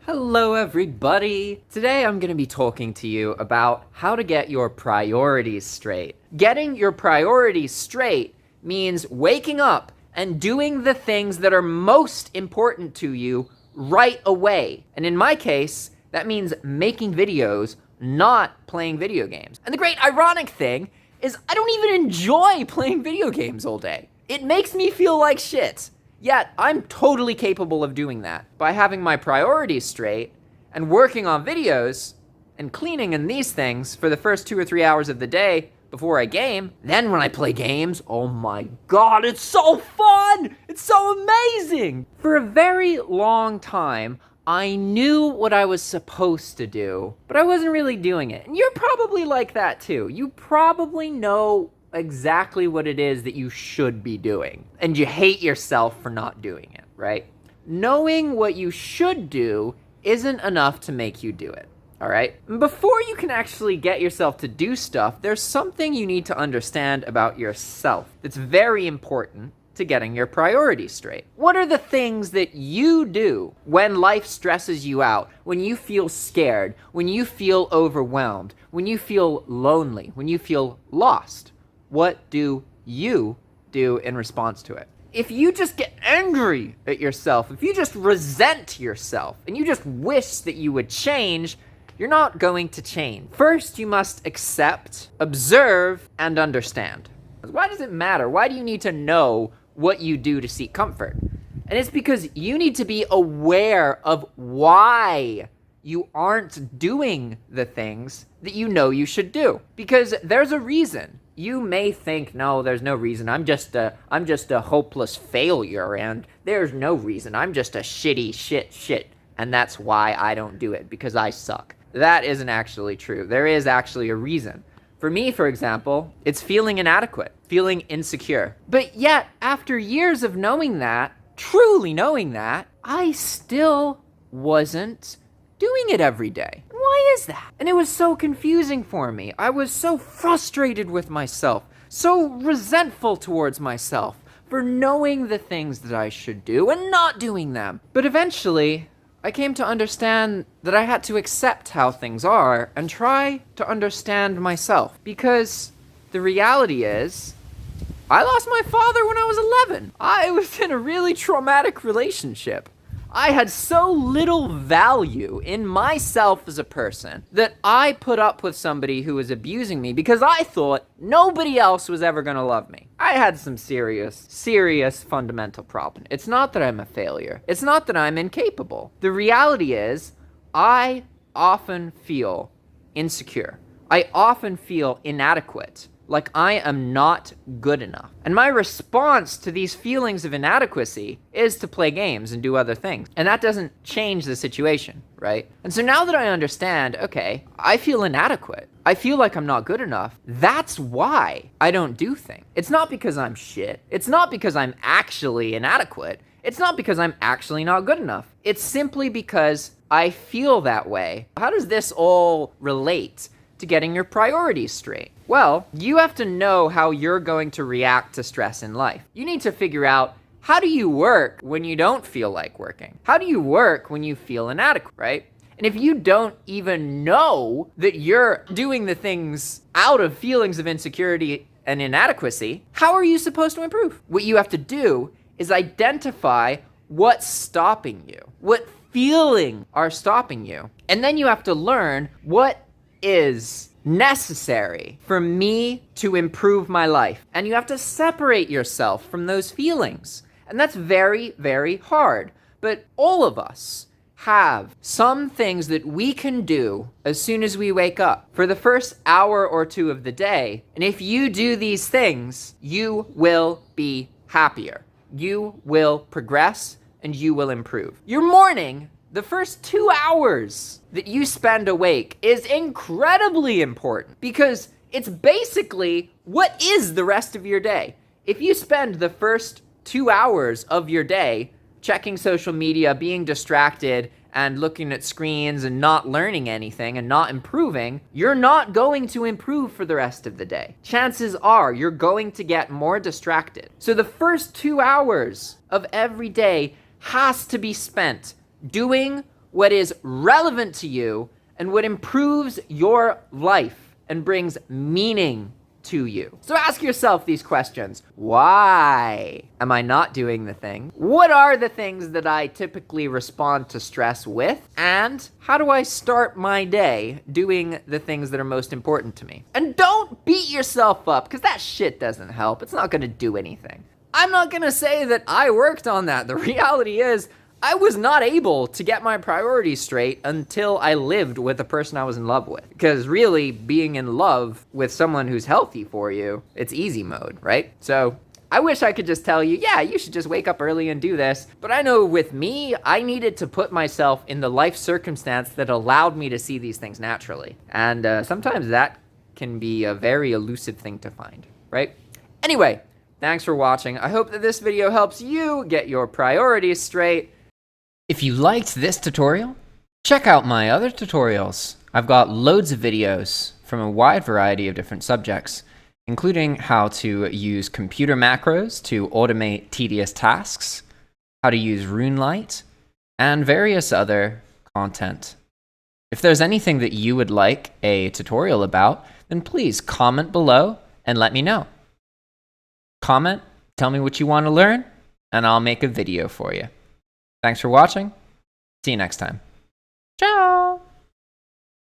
Hello everybody! Today I'm going to be talking to you about how to get your priorities straight. Getting your priorities straight means waking up and doing the things that are most important to you right away. And in my case, that means making videos, not playing video games. And the great ironic thing is I don't even enjoy playing video games all day. It makes me feel like shit. Yet, I'm totally capable of doing that by having my priorities straight and working on videos and cleaning and these things for the first 2 or 3 hours of the day before I game. Then when I play games, oh my god, it's so fun! It's so amazing! For a very long time, I knew what I was supposed to do, but I wasn't really doing it. And you're probably like that too. You probably know exactly what it is that you should be doing, and you hate yourself for not doing it, right? Knowing what you should do isn't enough to make you do it, all right? Before you can actually get yourself to do stuff, there's something you need to understand about yourself that's very important to getting your priorities straight. What are the things that you do when life stresses you out, when you feel scared, when you feel overwhelmed, when you feel lonely, when you feel lost? What do you do in response to it? If you just get angry at yourself, if you just resent yourself, and you just wish that you would change, you're not going to change. First, you must accept, observe, and understand. Why does it matter? Why do you need to know what you do to seek comfort? And it's because you need to be aware of why you aren't doing the things that you know you should do. Because there's a reason. You may think, no, there's no reason. I'm just a hopeless failure, and there's no reason. I'm just a shitty shit, and that's why I don't do it, because I suck. That isn't actually true. There is actually a reason. For me, for example, it's feeling inadequate, feeling insecure. But yet, after years of knowing that, truly knowing that, I still wasn't doing it every day. Why is that? And it was so confusing for me. I was so frustrated with myself, so resentful towards myself for knowing the things that I should do and not doing them. But eventually, I came to understand that I had to accept how things are and try to understand myself. Because the reality is, I lost my father when I was 11. I was in a really traumatic relationship. I had so little value in myself as a person that I put up with somebody who was abusing me because I thought nobody else was ever going to love me. I had some serious fundamental problem. It's not that I'm a failure. It's not that I'm incapable. The reality is, I often feel insecure. I often feel inadequate. Like I am not good enough. And my response to these feelings of inadequacy is to play games and do other things. And that doesn't change the situation, right? And so now that I understand, okay, I feel inadequate. I feel like I'm not good enough. That's why I don't do things. It's not because I'm shit. It's not because I'm actually inadequate. It's not because I'm actually not good enough. It's simply because I feel that way. How does this all relate to getting your priorities straight? Well, you have to know how you're going to react to stress in life. You need to figure out, how do you work when you don't feel like working? How do you work when you feel inadequate, right? And if you don't even know that you're doing the things out of feelings of insecurity and inadequacy, how are you supposed to improve? What you have to do is identify what's stopping you, what feelings are stopping you. And then you have to learn what is necessary for me to improve my life. And you have to separate yourself from those feelings. And that's very, very hard. But all of us have some things that we can do as soon as we wake up for the first hour or two of the day. And if you do these things, you will be happier. You will progress and you will improve. Your morning, the first 2 hours that you spend awake, is incredibly important because it's basically what is the rest of your day. If you spend the first 2 hours of your day checking social media, being distracted, and looking at screens and not learning anything and not improving, you're not going to improve for the rest of the day. Chances are you're going to get more distracted. So the first 2 hours of every day has to be spent doing what is relevant to you and what improves your life and brings meaning to you. So ask yourself these questions. Why am I not doing the thing? What are the things that I typically respond to stress with? And how do I start my day doing the things that are most important to me? And don't beat yourself up, because that shit doesn't help. It's not gonna do anything. I'm not gonna say that I worked on that. The reality is, I was not able to get my priorities straight until I lived with the person I was in love with. Because really, being in love with someone who's healthy for you, it's easy mode, right? So I wish I could just tell you, yeah, you should just wake up early and do this. But I know with me, I needed to put myself in the life circumstance that allowed me to see these things naturally. And sometimes that can be a very elusive thing to find, right? Anyway, thanks for watching. I hope that this video helps you get your priorities straight. If you liked this tutorial, check out my other tutorials. I've got loads of videos from a wide variety of different subjects, including how to use computer macros to automate tedious tasks, how to use RuneLite, and various other content. If there's anything that you would like a tutorial about, then please comment below and let me know. Comment, tell me what you want to learn, and I'll make a video for you. Thanks for watching. See you next time. Ciao!